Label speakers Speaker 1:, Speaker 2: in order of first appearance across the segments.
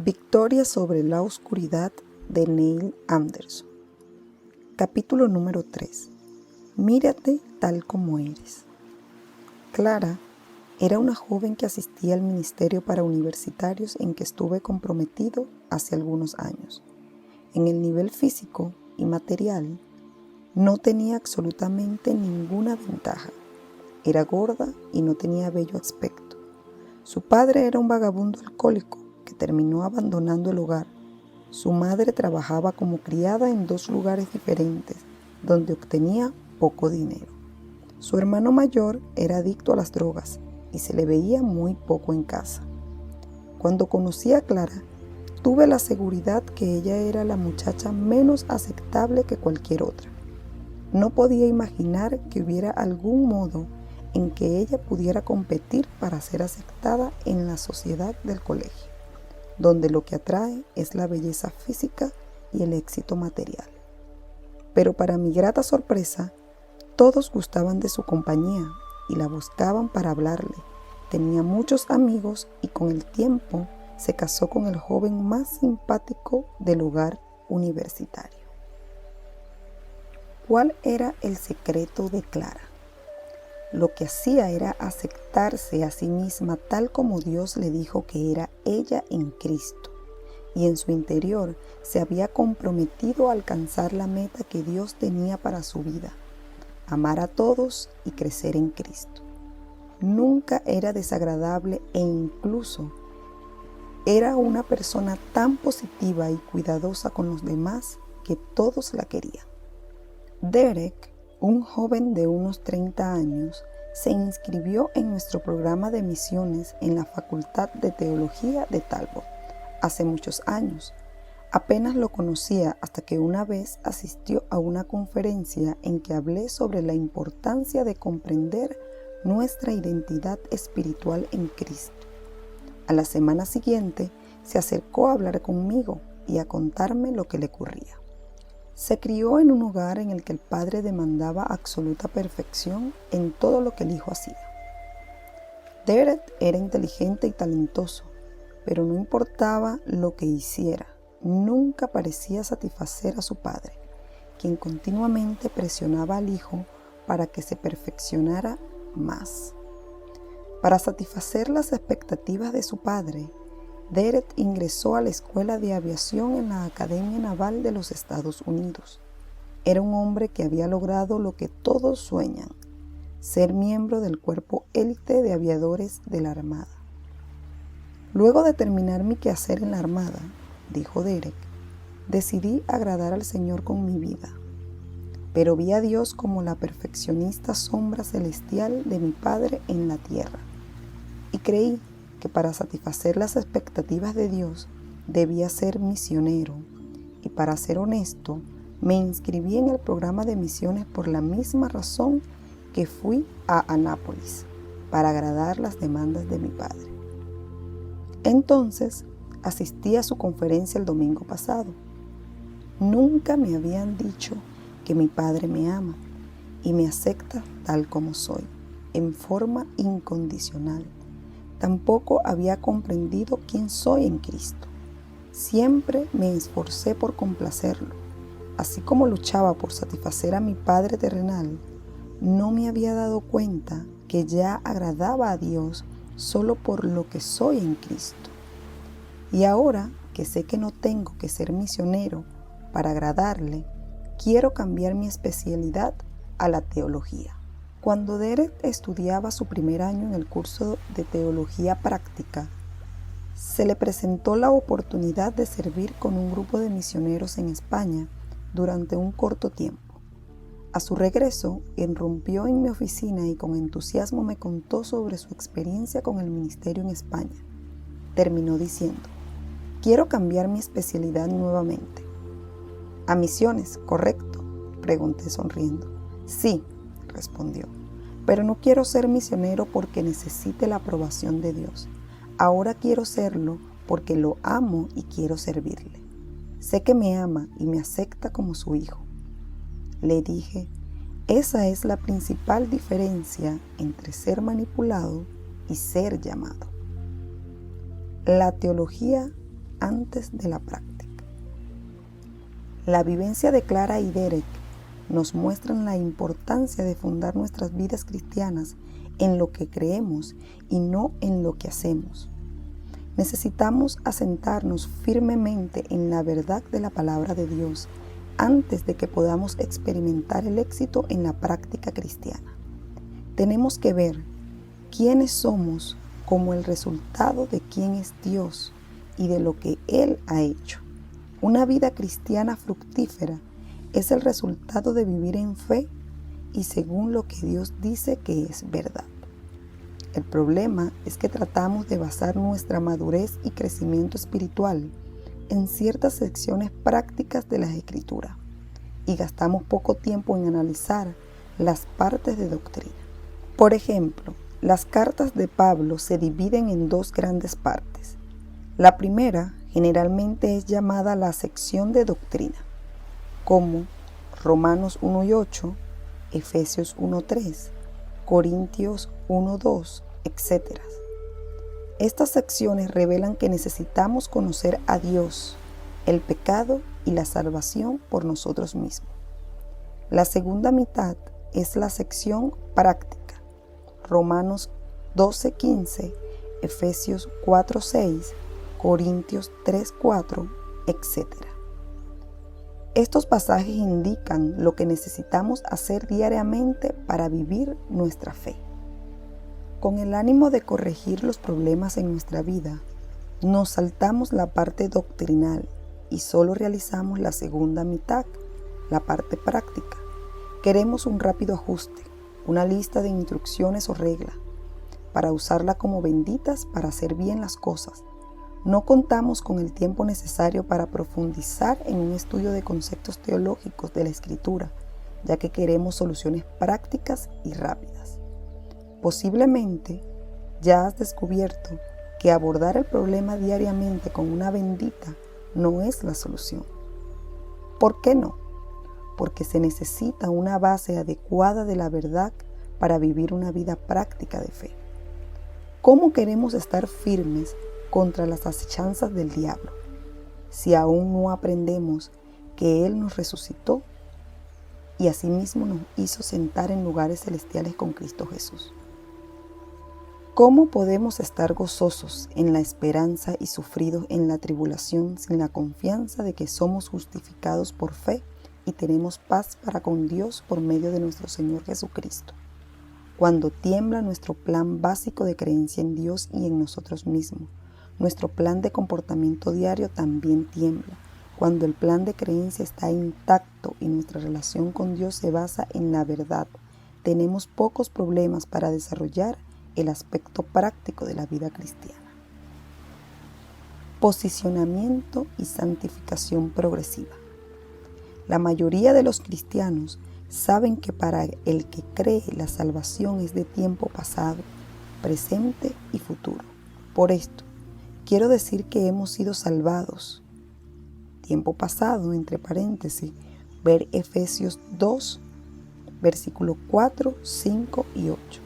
Speaker 1: Victoria sobre la oscuridad de Neil Anderson. Capítulo número 3. Mírate tal como eres. Clara era una joven que asistía al ministerio para universitarios en que estuve comprometido hace algunos años. En el nivel físico y material no tenía absolutamente ninguna ventaja. Era gorda y no tenía bello aspecto. Su padre era un vagabundo alcohólico que terminó abandonando el hogar. Su madre trabajaba como criada en 2 lugares diferentes, donde obtenía poco dinero. Su hermano mayor era adicto a las drogas y se le veía muy poco en casa. Cuando conocí a Clara, tuve la seguridad que ella era la muchacha menos aceptable que cualquier otra. No podía imaginar que hubiera algún modo en que ella pudiera competir para ser aceptada en la sociedad del colegio, donde lo que atrae es la belleza física y el éxito material. Pero para mi grata sorpresa, todos gustaban de su compañía y la buscaban para hablarle. Tenía muchos amigos y con el tiempo se casó con el joven más simpático del hogar universitario. ¿Cuál era el secreto de Clara? Lo que hacía era aceptarse a sí misma tal como Dios le dijo que era ella en Cristo, y en su interior se había comprometido a alcanzar la meta que Dios tenía para su vida: amar a todos y crecer en Cristo. Nunca era desagradable e incluso era una persona tan positiva y cuidadosa con los demás que todos la querían. Derek, un joven de unos 30 años, se inscribió en nuestro programa de misiones en la Facultad de Teología de Talbot hace muchos años. Apenas lo conocía hasta que una vez asistió a una conferencia en que hablé sobre la importancia de comprender nuestra identidad espiritual en Cristo. A la semana siguiente se acercó a hablar conmigo y a contarme lo que le ocurría. Se crió en un hogar en el que el padre demandaba absoluta perfección en todo lo que el hijo hacía. Derek era inteligente y talentoso, pero no importaba lo que hiciera, nunca parecía satisfacer a su padre, quien continuamente presionaba al hijo para que se perfeccionara más. Para satisfacer las expectativas de su padre, Derek ingresó a la Escuela de Aviación en la Academia Naval de los Estados Unidos. Era un hombre que había logrado lo que todos sueñan: ser miembro del cuerpo élite de aviadores de la Armada. Luego de terminar mi quehacer en la Armada, dijo Derek, decidí agradar al Señor con mi vida. Pero vi a Dios como la perfeccionista sombra celestial de mi padre en la tierra, y creí que para satisfacer las expectativas de Dios debía ser misionero, y para ser honesto, me inscribí en el programa de misiones por la misma razón que fui a Anápolis, para agradar las demandas de mi padre. Entonces, asistí a su conferencia el domingo pasado. Nunca me habían dicho que mi padre me ama y me acepta tal como soy, en forma incondicional. Tampoco había comprendido quién soy en Cristo. Siempre me esforcé por complacerlo. Así como luchaba por satisfacer a mi padre terrenal, no me había dado cuenta que ya agradaba a Dios solo por lo que soy en Cristo. Y ahora que sé que no tengo que ser misionero para agradarle, quiero cambiar mi especialidad a la teología. Cuando Derek estudiaba su primer año en el curso de teología práctica, se le presentó la oportunidad de servir con un grupo de misioneros en España durante un corto tiempo. A su regreso, irrumpió en mi oficina y con entusiasmo me contó sobre su experiencia con el ministerio en España. Terminó diciendo: quiero cambiar mi especialidad nuevamente. ¿A misiones, correcto?, pregunté sonriendo. Sí, respondió, pero no quiero ser misionero porque necesite la aprobación de Dios. Ahora quiero serlo porque lo amo y quiero servirle. Sé que me ama y me acepta como su hijo. Le dije: esa es la principal diferencia entre ser manipulado y ser llamado. La teología antes de la práctica. La vivencia de Clara y Derek nos muestran la importancia de fundar nuestras vidas cristianas en lo que creemos y no en lo que hacemos. Necesitamos asentarnos firmemente en la verdad de la palabra de Dios antes de que podamos experimentar el éxito en la práctica cristiana. Tenemos que ver quiénes somos como el resultado de quién es Dios y de lo que Él ha hecho. Una vida cristiana fructífera es el resultado de vivir en fe y según lo que Dios dice que es verdad. El problema es que tratamos de basar nuestra madurez y crecimiento espiritual en ciertas secciones prácticas de las Escrituras y gastamos poco tiempo en analizar las partes de doctrina. Por ejemplo, las cartas de Pablo se dividen en dos grandes partes. La primera generalmente es llamada la sección de doctrina, como Romanos 1:8, Efesios 1:3, Corintios 1:2, etc. Estas secciones revelan que necesitamos conocer a Dios, el pecado y la salvación por nosotros mismos. La segunda mitad es la sección práctica, Romanos 12:15, Efesios 4:6, Corintios 3:4, etc. Estos pasajes indican lo que necesitamos hacer diariamente para vivir nuestra fe. Con el ánimo de corregir los problemas en nuestra vida, nos saltamos la parte doctrinal y solo realizamos la segunda mitad, la parte práctica. Queremos un rápido ajuste, una lista de instrucciones o reglas, para usarla como benditas para hacer bien las cosas. No contamos con el tiempo necesario para profundizar en un estudio de conceptos teológicos de la Escritura, ya que queremos soluciones prácticas y rápidas. Posiblemente ya has descubierto que abordar el problema diariamente con una bendita no es la solución. ¿Por qué no? Porque se necesita una base adecuada de la verdad para vivir una vida práctica de fe. ¿Cómo queremos estar firmes contra las acechanzas del diablo si aún no aprendemos que Él nos resucitó y asimismo nos hizo sentar en lugares celestiales con Cristo Jesús? ¿Cómo podemos estar gozosos en la esperanza y sufridos en la tribulación sin la confianza de que somos justificados por fe y tenemos paz para con Dios por medio de nuestro Señor Jesucristo? Cuando tiembla nuestro plan básico de creencia en Dios y en nosotros mismos, nuestro plan de comportamiento diario también tiembla. Cuando el plan de creencia está intacto y nuestra relación con Dios se basa en la verdad, tenemos pocos problemas para desarrollar el aspecto práctico de la vida cristiana. Posicionamiento y santificación progresiva. La mayoría de los cristianos saben que para el que cree la salvación es de tiempo pasado, presente y futuro. Por esto, quiero decir que hemos sido salvados. Tiempo pasado, entre paréntesis, ver Efesios 2, versículos 4, 5 y 8.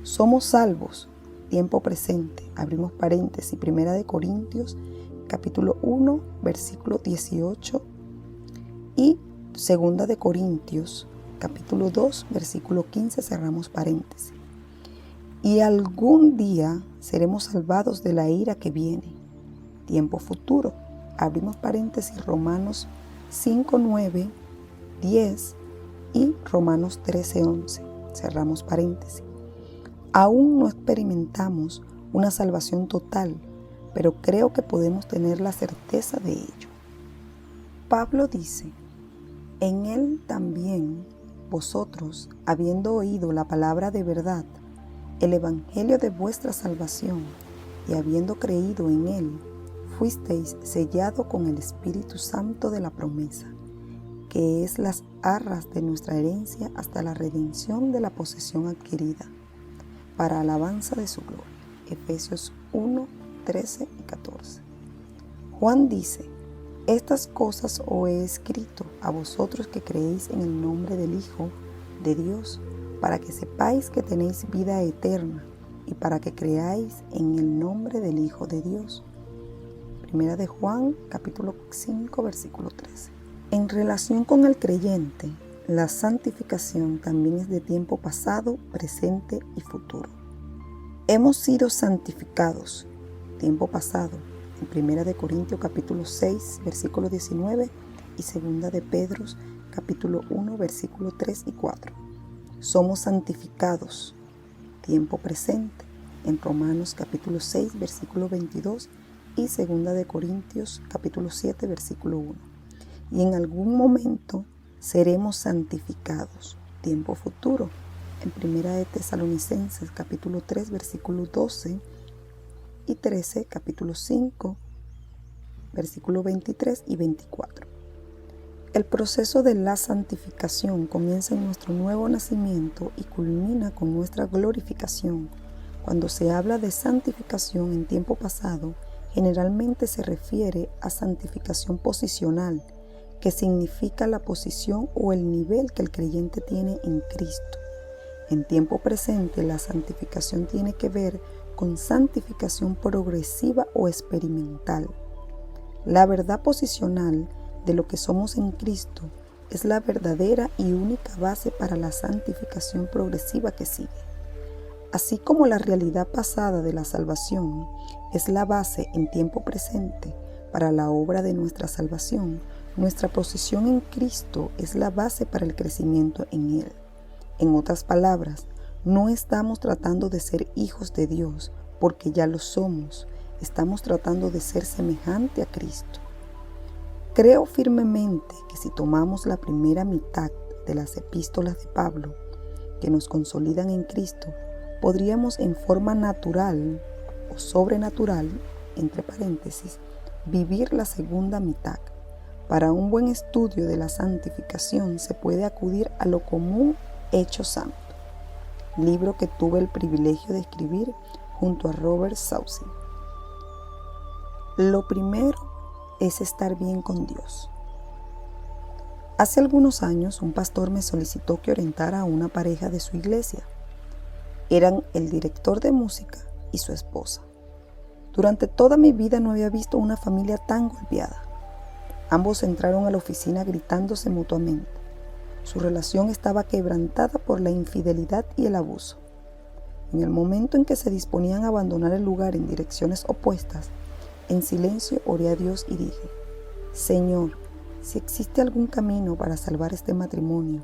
Speaker 1: Somos salvos, tiempo presente, abrimos paréntesis, 1 Corintios, capítulo 1, versículo 18 y 2 Corintios, capítulo 2, versículo 15, cerramos paréntesis. Y algún día seremos salvados de la ira que viene. Tiempo futuro. Abrimos paréntesis, Romanos 5, 9, 10 y Romanos 13, 11. Cerramos paréntesis. Aún no experimentamos una salvación total, pero creo que podemos tener la certeza de ello. Pablo dice: en él también vosotros, habiendo oído la palabra de verdad, el evangelio de vuestra salvación, y habiendo creído en él, fuisteis sellado con el Espíritu Santo de la promesa, que es las arras de nuestra herencia hasta la redención de la posesión adquirida, para alabanza de su gloria. Efesios 1, 13 y 14. Juan dice: estas cosas os he escrito a vosotros que creéis en el nombre del Hijo de Dios, para que sepáis que tenéis vida eterna y para que creáis en el nombre del Hijo de Dios. Primera de Juan, capítulo 5, versículo 13. En relación con el creyente, la santificación también es de tiempo pasado, presente y futuro. Hemos sido santificados, tiempo pasado, en Primera de Corintios capítulo 6, versículo 19 y Segunda de Pedro capítulo 1, versículo 3 y 4. Somos santificados, tiempo presente, en Romanos capítulo 6, versículo 22 y Segunda de Corintios capítulo 7, versículo 1. Y en algún momento seremos santificados, tiempo futuro, en Primera de Tesalonicenses capítulo 3, versículo 12 y 13, capítulo 5, versículo 23 y 24. El proceso de la santificación comienza en nuestro nuevo nacimiento y culmina con nuestra glorificación. Cuando se habla de santificación en tiempo pasado, generalmente se refiere a santificación posicional, que significa la posición o el nivel que el creyente tiene en Cristo. En tiempo presente, la santificación tiene que ver con santificación progresiva o experimental. La verdad posicional de lo que somos en Cristo es la verdadera y única base para la santificación progresiva que sigue. Así como la realidad pasada de la salvación es la base en tiempo presente para la obra de nuestra salvación, nuestra posición en Cristo es la base para el crecimiento en Él. En otras palabras, no estamos tratando de ser hijos de Dios porque ya lo somos, estamos tratando de ser semejante a Cristo. Creo firmemente que si tomamos la primera mitad de las epístolas de Pablo, que nos consolidan en Cristo, podríamos en forma natural o sobrenatural, entre paréntesis, vivir la segunda mitad. Para un buen estudio de la santificación se puede acudir a lo común Hecho Santo, libro que tuve el privilegio de escribir junto a Robert Saucy. Lo primero es estar bien con Dios. Hace algunos años un pastor me solicitó que orientara a una pareja de su iglesia. Eran el director de música y su esposa. Durante toda mi vida no había visto una familia tan golpeada. Ambos entraron a la oficina gritándose mutuamente. Su relación estaba quebrantada por la infidelidad y el abuso. En el momento en que se disponían a abandonar el lugar en direcciones opuestas, en silencio oré a Dios y dije: Señor, si existe algún camino para salvar este matrimonio,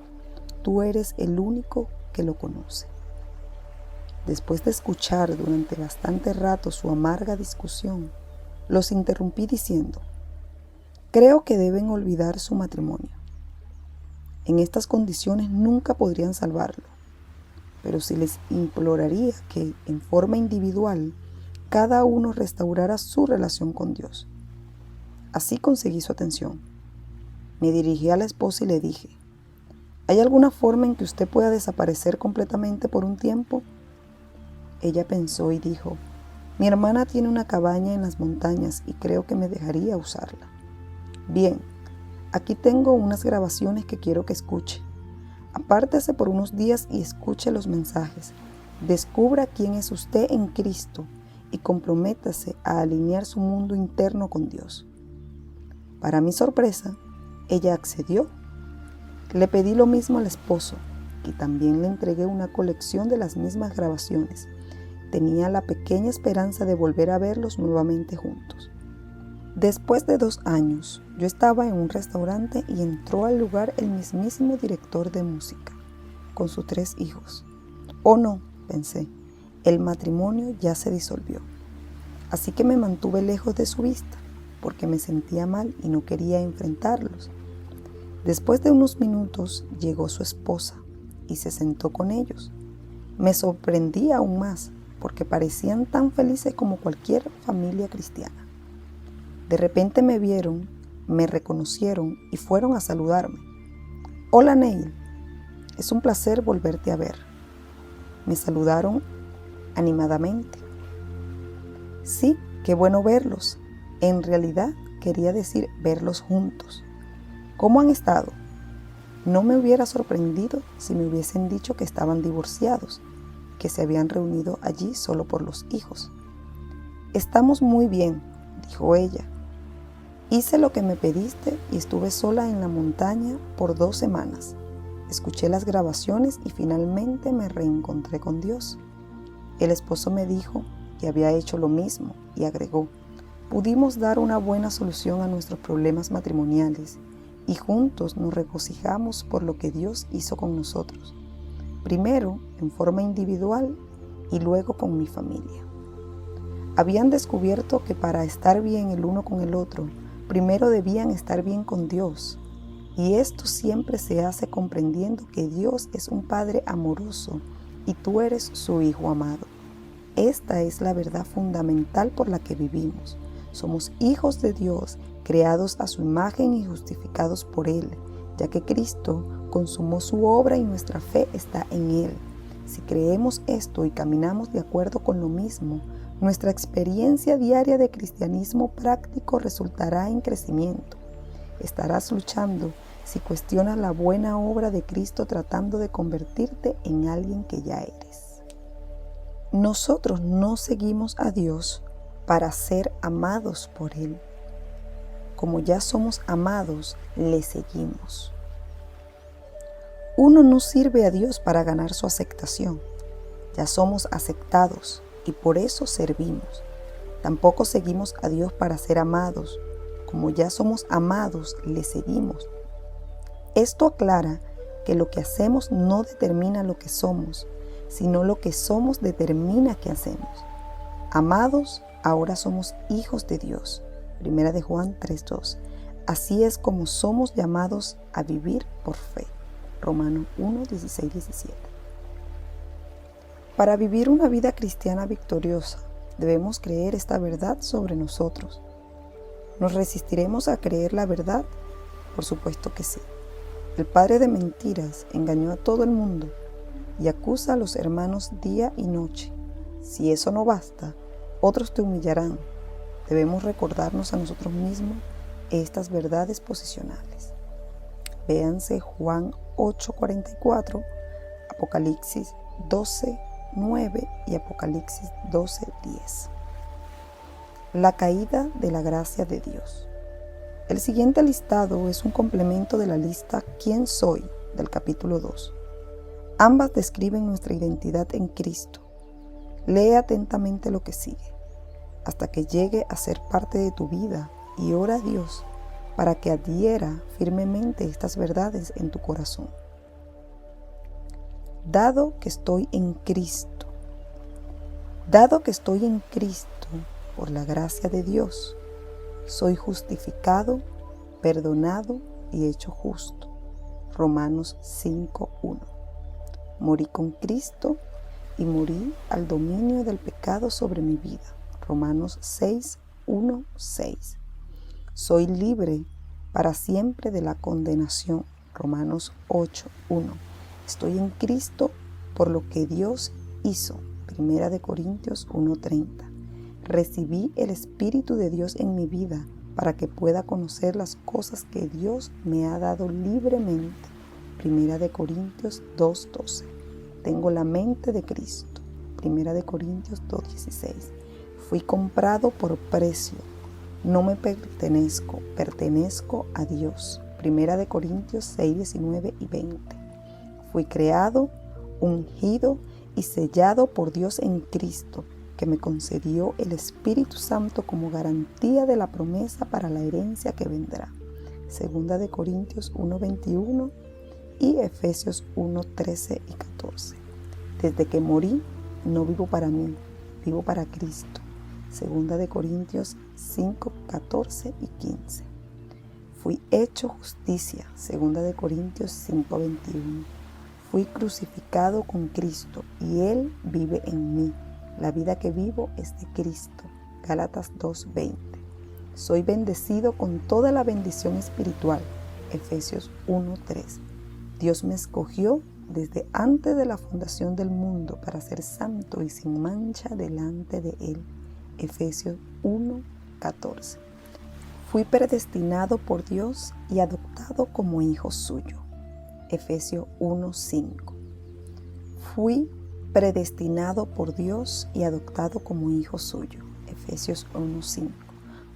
Speaker 1: tú eres el único que lo conoce. Después de escuchar durante bastante rato su amarga discusión, los interrumpí diciendo: creo que deben olvidar su matrimonio. En estas condiciones nunca podrían salvarlo, pero sí les imploraría que, en forma individual, cada uno restaurara su relación con Dios. Así conseguí su atención. Me dirigí a la esposa y le dije: ¿hay alguna forma en que usted pueda desaparecer completamente por un tiempo? Ella pensó y dijo: mi hermana tiene una cabaña en las montañas y creo que me dejaría usarla. Bien, aquí tengo unas grabaciones que quiero que escuche. Apártese por unos días y escuche los mensajes. Descubra quién es usted en Cristo y comprométase a alinear su mundo interno con Dios. Para mi sorpresa, ella accedió. Le pedí lo mismo al esposo y también le entregué una colección de las mismas grabaciones. Tenía la pequeña esperanza de volver a verlos nuevamente juntos. Después de 2 años, yo estaba en un restaurante y entró al lugar el mismísimo director de música, con sus 3 hijos. Oh no, pensé, el matrimonio ya se disolvió. Así que me mantuve lejos de su vista, porque me sentía mal y no quería enfrentarlos. Después de unos minutos llegó su esposa y se sentó con ellos. Me sorprendí aún más, porque parecían tan felices como cualquier familia cristiana. De repente me vieron, me reconocieron y fueron a saludarme. Hola Neil, es un placer volverte a ver. Me saludaron animadamente. Sí, qué bueno verlos. En realidad quería decir verlos juntos. ¿Cómo han estado? No me hubiera sorprendido si me hubiesen dicho que estaban divorciados, que se habían reunido allí solo por los hijos. Estamos muy bien, dijo ella, Hice lo que me pediste y estuve sola en la montaña por 2 semanas. Escuché las grabaciones y finalmente me reencontré con Dios. El esposo me dijo que había hecho lo mismo y agregó: pudimos dar una buena solución a nuestros problemas matrimoniales y juntos nos regocijamos por lo que Dios hizo con nosotros, primero en forma individual y luego con mi familia. Habían descubierto que para estar bien el uno con el otro, primero debían estar bien con Dios, y esto siempre se hace comprendiendo que Dios es un Padre amoroso y tú eres su Hijo amado. Esta es la verdad fundamental por la que vivimos. Somos hijos de Dios, creados a su imagen y justificados por Él, ya que Cristo consumó su obra y nuestra fe está en Él. Si creemos esto y caminamos de acuerdo con lo mismo, nuestra experiencia diaria de cristianismo práctico resultará en crecimiento. Estarás luchando si cuestionas la buena obra de Cristo tratando de convertirte en alguien que ya eres. Nosotros no seguimos a Dios para ser amados por Él. Como ya somos amados, le seguimos. Uno no sirve a Dios para ganar su aceptación. Ya somos aceptados y por eso servimos. Tampoco seguimos a Dios para ser amados. Como ya somos amados, le seguimos. Esto aclara que lo que hacemos no determina lo que somos, sino lo que somos determina qué hacemos. Amados, ahora somos hijos de Dios. 1 de Juan 3:2. Así es como somos llamados a vivir por fe. Romanos 1:16-17. Para vivir una vida cristiana victoriosa, debemos creer esta verdad sobre nosotros. ¿Nos resistiremos a creer la verdad? Por supuesto que sí. El padre de mentiras engañó a todo el mundo y acusa a los hermanos día y noche. Si eso no basta, otros te humillarán. Debemos recordarnos a nosotros mismos estas verdades posicionales. Véanse Juan 8:44, Apocalipsis 12:9 y Apocalipsis 12:10. La caída de la gracia de Dios. El siguiente listado es un complemento de la lista ¿Quién soy? Del capítulo 2. Ambas describen nuestra identidad en Cristo. Lee atentamente lo que sigue, hasta que llegue a ser parte de tu vida, y ora a Dios para que adhiera firmemente estas verdades en tu corazón. Dado que estoy en Cristo. Dado que estoy en Cristo, por la gracia de Dios, soy justificado, perdonado y hecho justo. Romanos 5:1. Morí con Cristo y morí al dominio del pecado sobre mi vida. Romanos 6:1-6. Soy libre para siempre de la condenación. Romanos 8:1. Estoy en Cristo por lo que Dios hizo. 1 Corintios 1:30. Recibí el Espíritu de Dios en mi vida para que pueda conocer las cosas que Dios me ha dado libremente. 1 Corintios 2:12. Tengo la mente de Cristo. 1 Corintios 2:16. Fui comprado por precio. No me pertenezco, pertenezco a Dios. 1 Corintios 6:19 y 20. Fui creado, ungido y sellado por Dios en Cristo, que me concedió el Espíritu Santo como garantía de la promesa para la herencia que vendrá. 2 Corintios 1:21 y Efesios 1:13 y 14. Desde que morí, no vivo para mí, vivo para Cristo. 2 Corintios 5:14 y 15. Fui hecho justicia. 2 Corintios 5:21. Fui crucificado con Cristo y Él vive en mí. La vida que vivo es de Cristo. Gálatas 2:20. Soy bendecido con toda la bendición espiritual. Efesios 1:3. Dios me escogió desde antes de la fundación del mundo para ser santo y sin mancha delante de Él. Efesios 1:14. Fui predestinado por Dios y adoptado como hijo suyo. Efesios 1:5. Fui predestinado por Dios y adoptado como hijo suyo. Efesios 1:5.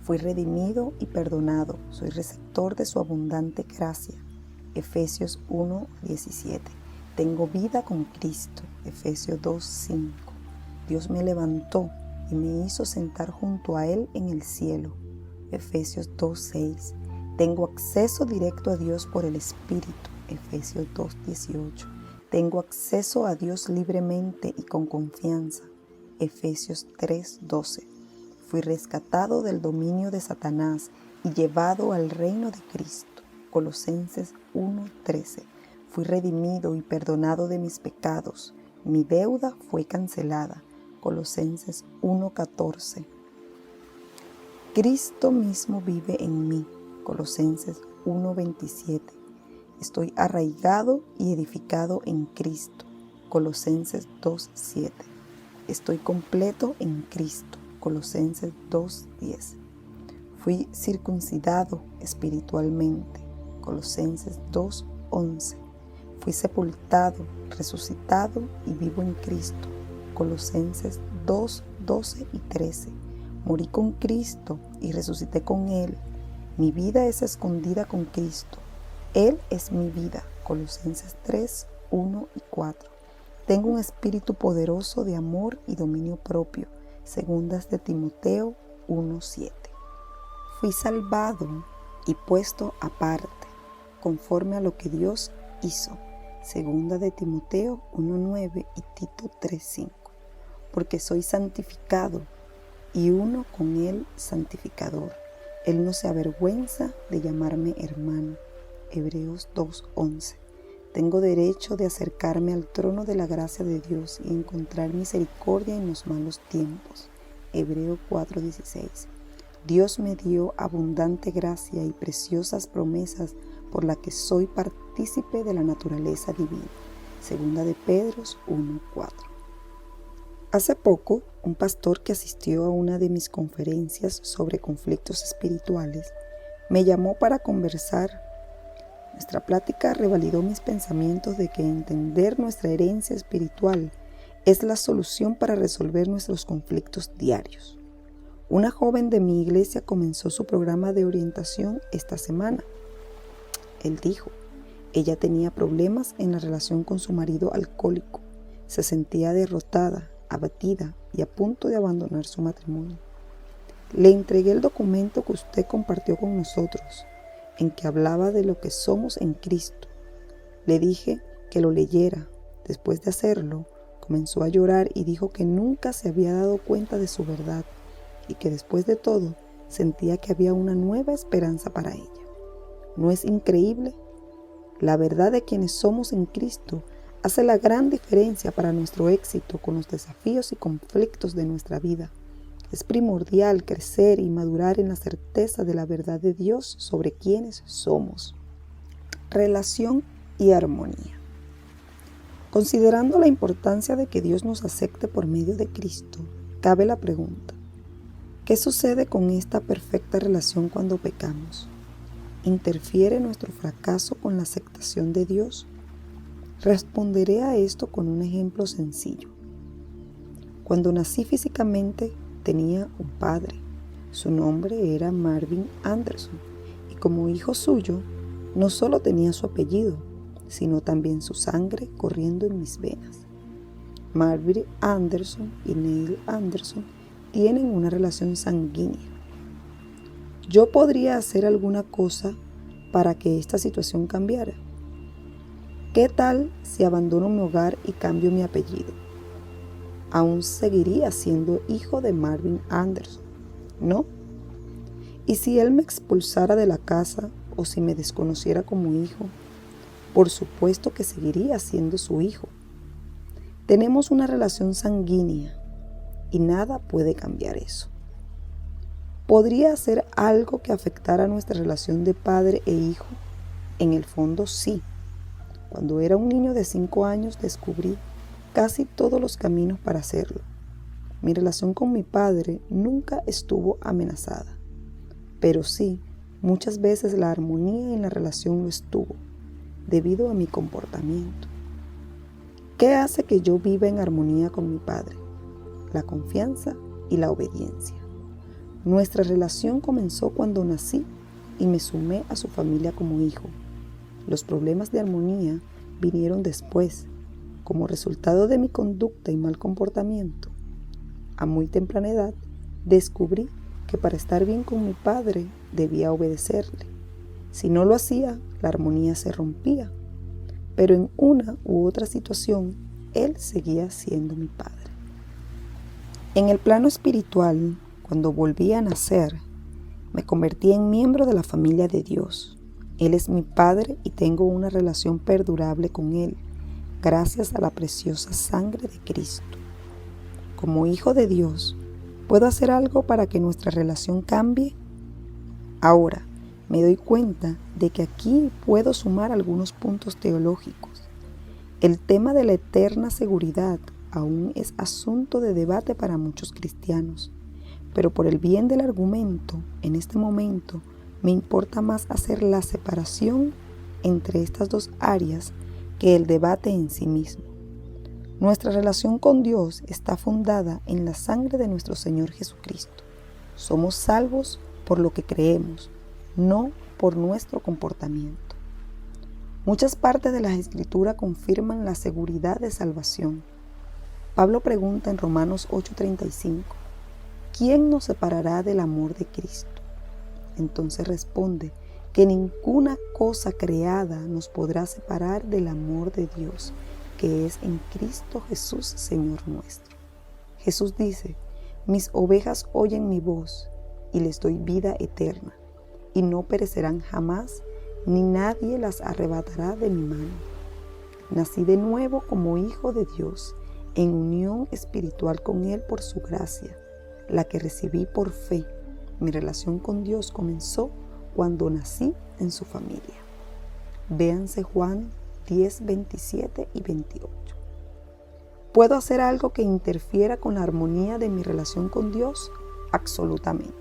Speaker 1: Fui redimido y perdonado, soy receptor de su abundante gracia. Efesios 1:17. Tengo vida con Cristo. Efesios 2:5. Dios me levantó y me hizo sentar junto a Él en el cielo. Efesios 2:6. Tengo acceso directo a Dios por el Espíritu. Efesios 2:18. Tengo acceso a Dios libremente y con confianza. Efesios 3:12. Fui rescatado del dominio de Satanás y llevado al reino de Cristo. Colosenses 1:13. Fui redimido y perdonado de mis pecados. Mi deuda fue cancelada. Colosenses 1:14. Cristo mismo vive en mí. Colosenses 1:27. Estoy arraigado y edificado en Cristo. Colosenses 2:7. Estoy completo en Cristo. Colosenses 2:10. Fui circuncidado espiritualmente. Colosenses 2:11. Fui sepultado, resucitado y vivo en Cristo. Colosenses 2:12 y 13. Morí con Cristo y resucité con Él. Mi vida es escondida con Cristo. Él es mi vida. Colosenses 3:1 y 4. Tengo un espíritu poderoso de amor y dominio propio. Segundas de Timoteo 1:7. Fui salvado y puesto aparte, conforme a lo que Dios hizo. Segunda de Timoteo 1:9 y Tito 3:5. Porque soy santificado y uno con Él santificador. Él no se avergüenza de llamarme hermano. Hebreos 2:11. Tengo derecho de acercarme al trono de la gracia de Dios y encontrar misericordia en los malos tiempos. Hebreos 4:16. Dios me dio abundante gracia y preciosas promesas por la que soy partícipe de la naturaleza divina. Segunda de Pedro 1:4. Hace poco, un pastor que asistió a una de mis conferencias sobre conflictos espirituales me llamó para conversar. Nuestra plática revalidó mis pensamientos de que entender nuestra herencia espiritual es la solución para resolver nuestros conflictos diarios. Una joven de mi iglesia comenzó su programa de orientación esta semana. Él dijo, ella tenía problemas en la relación con su marido alcohólico, se sentía derrotada, abatida y a punto de abandonar su matrimonio. Le entregué el documento que usted compartió con nosotros, en que hablaba de lo que somos en Cristo. Le dije que lo leyera. Después de hacerlo, comenzó a llorar y dijo que nunca se había dado cuenta de su verdad y que después de todo sentía que había una nueva esperanza para ella. ¿No es increíble? La verdad de quienes somos en Cristo hace la gran diferencia para nuestro éxito con los desafíos y conflictos de nuestra vida. Es primordial crecer y madurar en la certeza de la verdad de Dios sobre quienes somos. Relación y armonía. Considerando la importancia de que Dios nos acepte por medio de Cristo, cabe la pregunta, ¿qué sucede con esta perfecta relación cuando pecamos? ¿Interfiere nuestro fracaso con la aceptación de Dios? Responderé a esto con un ejemplo sencillo. Cuando nací físicamente, tenía un padre. Su nombre era Marvin Anderson y como hijo suyo, no solo tenía su apellido, sino también su sangre corriendo en mis venas. Marvin Anderson y Neil Anderson tienen una relación sanguínea. ¿Yo podría hacer alguna cosa para que esta situación cambiara? ¿Qué tal si abandono mi hogar y cambio mi apellido? Aún seguiría siendo hijo de Marvin Anderson, ¿no? ¿Y si él me expulsara de la casa o si me desconociera como hijo? Por supuesto que seguiría siendo su hijo. Tenemos una relación sanguínea y nada puede cambiar eso. ¿Podría hacer algo que afectara nuestra relación de padre e hijo? En el fondo sí. Cuando era un niño de 5 años descubrí casi todos los caminos para hacerlo. Mi relación con mi padre nunca estuvo amenazada, pero sí, muchas veces la armonía en la relación lo estuvo, debido a mi comportamiento. ¿Qué hace que yo viva en armonía con mi padre? La confianza y la obediencia. Nuestra relación comenzó cuando nací y me sumé a su familia como hijo. Los problemas de armonía vinieron después, como resultado de mi conducta y mal comportamiento. A muy temprana edad, descubrí que para estar bien con mi padre debía obedecerle. Si no lo hacía, la armonía se rompía. Pero en una u otra situación, él seguía siendo mi padre. En el plano espiritual, cuando volví a nacer, me convertí en miembro de la familia de Dios. Él es mi Padre y tengo una relación perdurable con Él, gracias a la preciosa sangre de Cristo. Como hijo de Dios, ¿puedo hacer algo para que nuestra relación cambie? Ahora, me doy cuenta de que aquí puedo sumar algunos puntos teológicos. El tema de la eterna seguridad aún es asunto de debate para muchos cristianos, pero por el bien del argumento, en este momento, me importa más hacer la separación entre estas dos áreas que el debate en sí mismo. Nuestra relación con Dios está fundada en la sangre de nuestro Señor Jesucristo. Somos salvos por lo que creemos, no por nuestro comportamiento. Muchas partes de la Escritura confirman la seguridad de salvación. Pablo pregunta en Romanos 8:35, ¿quién nos separará del amor de Cristo? Entonces responde que ninguna cosa creada nos podrá separar del amor de Dios, que es en Cristo Jesús, Señor nuestro. Jesús dice, mis ovejas oyen mi voz y les doy vida eterna, y no perecerán jamás, ni nadie las arrebatará de mi mano. Nací de nuevo como hijo de Dios, en unión espiritual con Él por su gracia, la que recibí por fe. Mi relación con Dios comenzó cuando nací en su familia. Véanse Juan 10, 27 y 28. ¿Puedo hacer algo que interfiera con la armonía de mi relación con Dios? Absolutamente.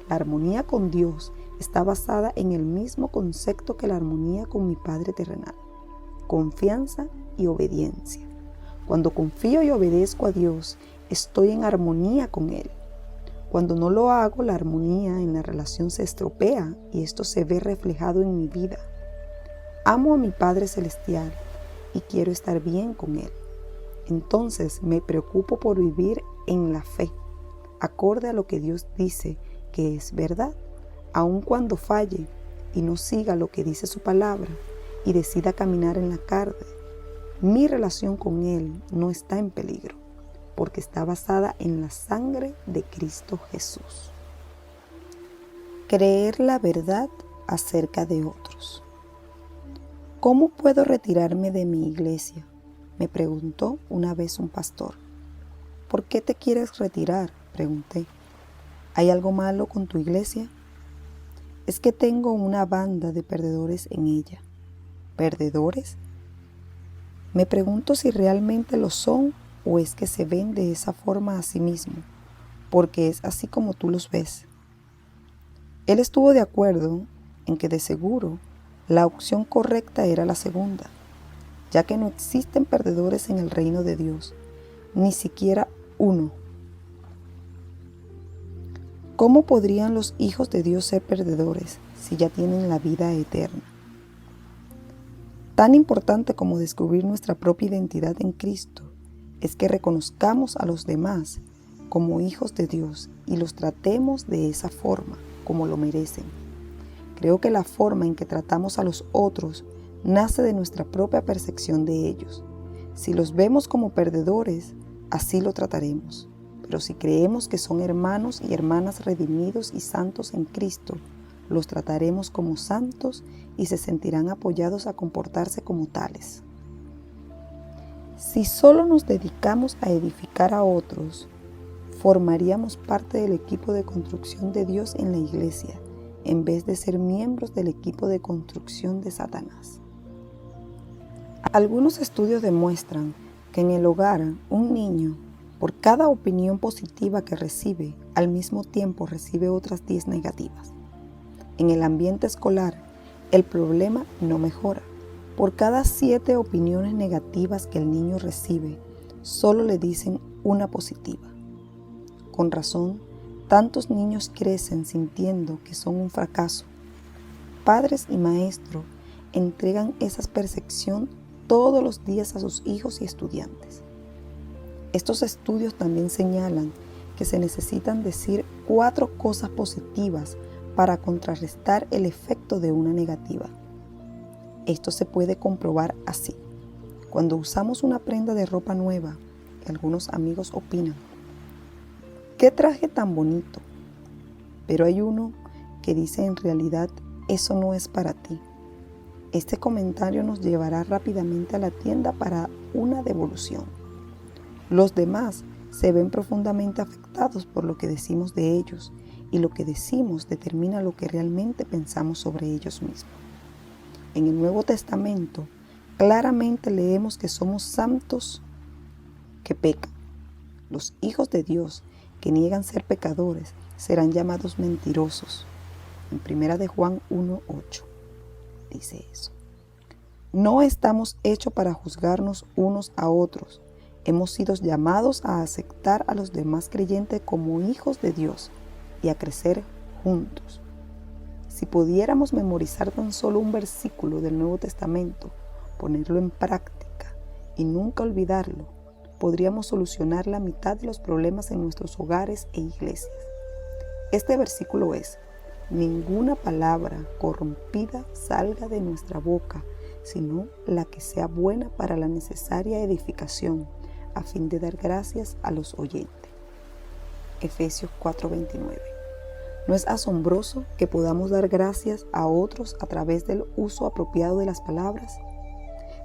Speaker 1: La armonía con Dios está basada en el mismo concepto que la armonía con mi Padre terrenal: confianza y obediencia. Cuando confío y obedezco a Dios, estoy en armonía con Él. Cuando no lo hago, la armonía en la relación se estropea y esto se ve reflejado en mi vida. Amo a mi Padre Celestial y quiero estar bien con Él. Entonces me preocupo por vivir en la fe, acorde a lo que Dios dice que es verdad, aun cuando falle y no siga lo que dice su palabra y decida caminar en la carne. Mi relación con Él no está en peligro, porque está basada en la sangre de Cristo Jesús. Creer la verdad acerca de otros. ¿Cómo puedo retirarme de mi iglesia?, me preguntó una vez un pastor. ¿Por qué te quieres retirar?, pregunté. ¿Hay algo malo con tu iglesia? Es que tengo una banda de perdedores en ella. ¿Perdedores? Me pregunto si realmente lo son o es que se ven de esa forma a sí mismo, porque es así como tú los ves. Él estuvo de acuerdo en que de seguro la opción correcta era la segunda, ya que no existen perdedores en el reino de Dios, ni siquiera uno. ¿Cómo podrían los hijos de Dios ser perdedores si ya tienen la vida eterna? Tan importante como descubrir nuestra propia identidad en Cristo es que reconozcamos a los demás como hijos de Dios y los tratemos de esa forma, como lo merecen. Creo que la forma en que tratamos a los otros nace de nuestra propia percepción de ellos. Si los vemos como perdedores, así lo trataremos. Pero si creemos que son hermanos y hermanas redimidos y santos en Cristo, los trataremos como santos y se sentirán apoyados a comportarse como tales. Si solo nos dedicamos a edificar a otros, formaríamos parte del equipo de construcción de Dios en la iglesia, en vez de ser miembros del equipo de construcción de Satanás. Algunos estudios demuestran que en el hogar un niño, por cada opinión positiva que recibe, al mismo tiempo recibe otras 10 negativas. En el ambiente escolar, el problema no mejora. Por cada 7 opiniones negativas que el niño recibe, solo le dicen una positiva. Con razón, Tantos niños crecen sintiendo que son un fracaso. Padres y maestros entregan esa percepción todos los días a sus hijos y estudiantes. Estos estudios también señalan que se necesitan decir 4 cosas positivas para contrarrestar el efecto de una negativa. Esto se puede comprobar así. Cuando usamos una prenda de ropa nueva, algunos amigos opinan: ¡qué traje tan bonito! Pero hay uno que dice: en realidad, eso no es para ti. Este comentario nos llevará rápidamente a la tienda para una devolución. Los demás se ven profundamente afectados por lo que decimos de ellos, y lo que decimos determina lo que realmente pensamos sobre ellos mismos. En el Nuevo Testamento, claramente leemos que somos santos que pecan. Los hijos de Dios que niegan ser pecadores serán llamados mentirosos. En 1 de Juan 1:8 dice eso. No estamos hechos para juzgarnos unos a otros. Hemos sido llamados a aceptar a los demás creyentes como hijos de Dios y a crecer juntos. Si pudiéramos memorizar tan solo un versículo del Nuevo Testamento, ponerlo en práctica y nunca olvidarlo, podríamos solucionar la mitad de los problemas en nuestros hogares e iglesias. Este versículo es: ninguna palabra corrompida salga de nuestra boca, sino la que sea buena para la necesaria edificación, a fin de dar gracias a los oyentes. Efesios 4:29. ¿No es asombroso que podamos dar gracias a otros a través del uso apropiado de las palabras?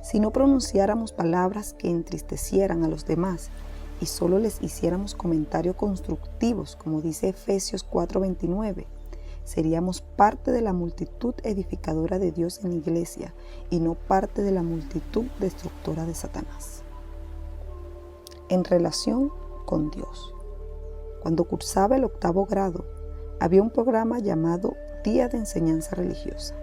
Speaker 1: Si no pronunciáramos palabras que entristecieran a los demás y solo les hiciéramos comentarios constructivos, como dice Efesios 4:29, seríamos parte de la multitud edificadora de Dios en la iglesia y no parte de la multitud destructora de Satanás. En relación con Dios. Cuando cursaba el 8º grado, había un programa llamado Día de Enseñanza Religiosa.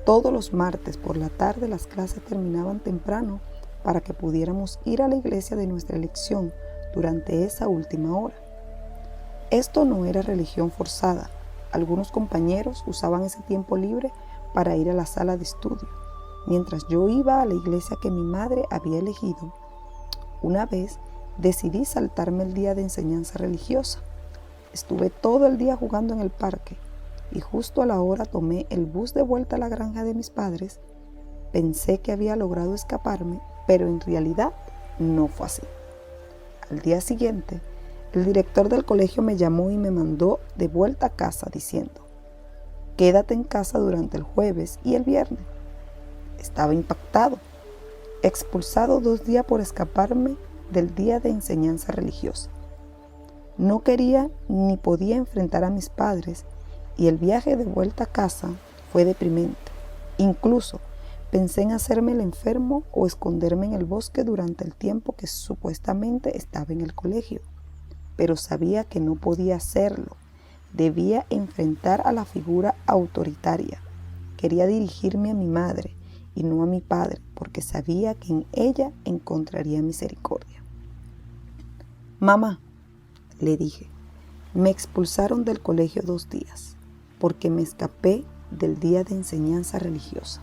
Speaker 1: Todos los martes por la tarde las clases terminaban temprano para que pudiéramos ir a la iglesia de nuestra elección durante esa última hora. Esto no era religión forzada. Algunos compañeros usaban ese tiempo libre para ir a la sala de estudio, mientras yo iba a la iglesia que mi madre había elegido. Una vez decidí saltarme el día de enseñanza religiosa. Estuve todo el día jugando en el parque y justo a la hora tomé el bus de vuelta a la granja de mis padres. Pensé que había logrado escaparme, pero en realidad no fue así. Al día siguiente, el director del colegio me llamó y me mandó de vuelta a casa diciendo: quédate en casa durante el jueves y el viernes. Estaba impactado, expulsado 2 días por escaparme del día de enseñanza religiosa. No quería ni podía enfrentar a mis padres y el viaje de vuelta a casa fue deprimente. Incluso pensé en hacerme el enfermo o esconderme en el bosque durante el tiempo que supuestamente estaba en el colegio. Pero sabía que no podía hacerlo. Debía enfrentar a la figura autoritaria. Quería dirigirme a mi madre y no a mi padre, porque sabía que en ella encontraría misericordia. Mamá, le dije, me expulsaron del colegio 2 días, porque me escapé del día de enseñanza religiosa.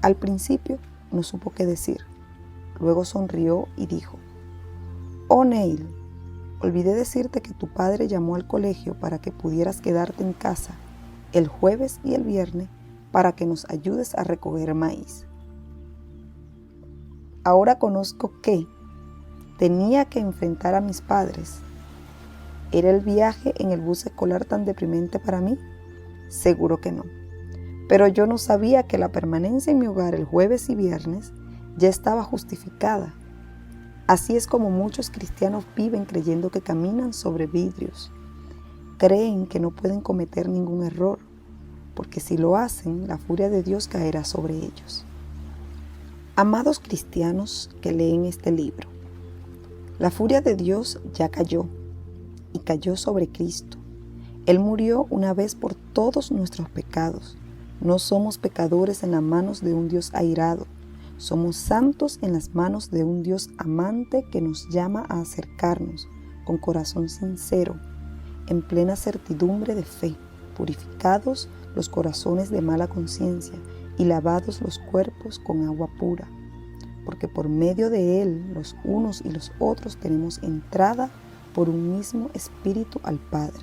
Speaker 1: Al principio no supo qué decir. Luego sonrió y dijo: oh Neil, olvidé decirte que tu padre llamó al colegio para que pudieras quedarte en casa el jueves y el viernes para que nos ayudes a recoger maíz. Ahora conozco que tenía que enfrentar a mis padres. ¿Era el viaje en el bus escolar tan deprimente para mí? Seguro que no. Pero yo no sabía que la permanencia en mi hogar el jueves y viernes ya estaba justificada. Así es como muchos cristianos viven creyendo que caminan sobre vidrios. Creen que no pueden cometer ningún error, porque si lo hacen, la furia de Dios caerá sobre ellos. Amados cristianos que leen este libro, la furia de Dios ya cayó, y cayó sobre Cristo. Él murió una vez por todos nuestros pecados. No somos pecadores en las manos de un Dios airado. Somos santos en las manos de un Dios amante que nos llama a acercarnos con corazón sincero en plena certidumbre de fe, purificados los corazones de mala conciencia y lavados los cuerpos con agua pura, porque por medio de Él los unos y los otros tenemos entrada por un mismo Espíritu al Padre,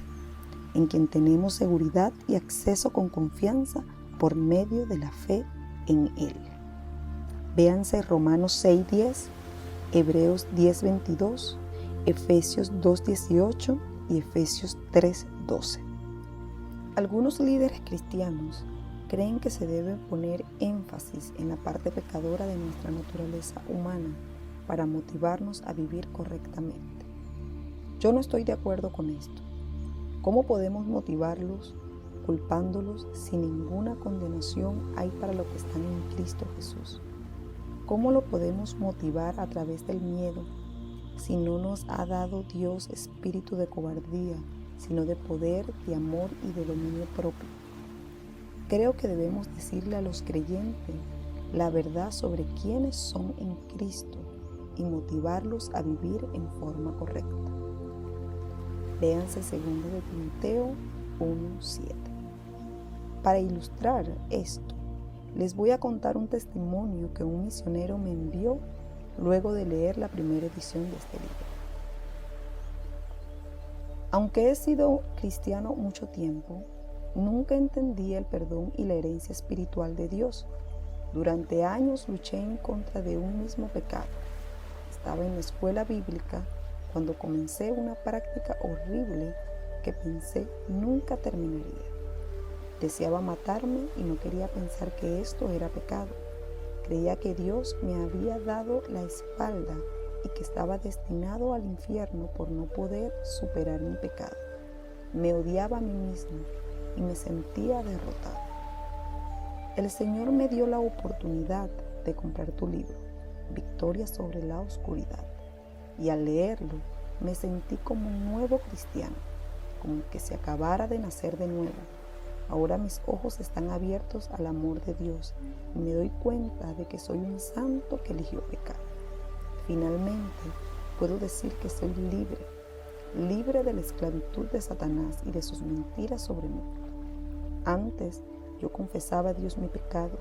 Speaker 1: en quien tenemos seguridad y acceso con confianza por medio de la fe en Él. Véanse Romanos 6:10, Hebreos 10:22, Efesios 2:18 y Efesios 3:12. Algunos líderes cristianos creen que se debe poner énfasis en la parte pecadora de nuestra naturaleza humana para motivarnos a vivir correctamente. Yo no estoy de acuerdo con esto. ¿Cómo podemos motivarlos culpándolos si ninguna condenación hay para los que están en Cristo Jesús? ¿Cómo lo podemos motivar a través del miedo si no nos ha dado Dios espíritu de cobardía, sino de poder, de amor y de dominio propio? Creo que debemos decirle a los creyentes la verdad sobre quiénes son en Cristo y motivarlos a vivir en forma correcta. Véanse 2 de Timoteo 1:7. Para ilustrar esto, les voy a contar un testimonio que un misionero me envió luego de leer la primera edición de este libro. Aunque he sido cristiano mucho tiempo, nunca entendí el perdón y la herencia espiritual de Dios. Durante años luché en contra de un mismo pecado. Estaba en la escuela bíblica cuando comencé una práctica horrible que pensé nunca terminaría. Deseaba matarme y no quería pensar que esto era pecado. Creía que Dios me había dado la espalda y que estaba destinado al infierno por no poder superar mi pecado. Me odiaba a mí mismo y me sentía derrotado. El Señor me dio la oportunidad de comprar tu libro, Victoria sobre la Oscuridad, y al leerlo me sentí como un nuevo cristiano, como que se acabara de nacer de nuevo. Ahora mis ojos están abiertos al amor de Dios y me doy cuenta de que soy un santo que eligió pecar. Finalmente, puedo decir que soy libre de la esclavitud de Satanás y de sus mentiras sobre mí. Antes, yo confesaba a Dios mi pecado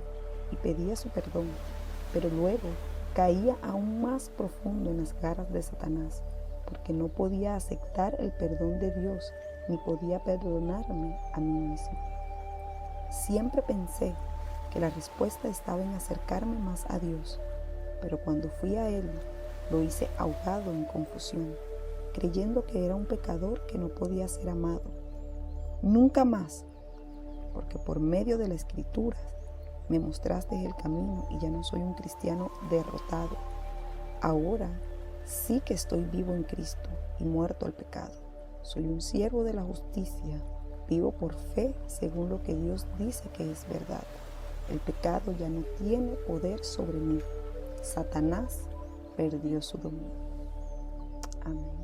Speaker 1: y pedía su perdón, pero luego caía aún más profundo en las garras de Satanás, porque no podía aceptar el perdón de Dios ni podía perdonarme a mí mismo. Siempre pensé que la respuesta estaba en acercarme más a Dios, pero cuando fui a Él, lo hice ahogado en confusión, creyendo que era un pecador que no podía ser amado. Nunca más, porque por medio de las Escrituras me mostraste el camino y ya no soy un cristiano derrotado. Ahora sí que estoy vivo en Cristo y muerto al pecado. Soy un siervo de la justicia, vivo por fe según lo que Dios dice que es verdad. El pecado ya no tiene poder sobre mí. Satanás perdió su dominio. Amén.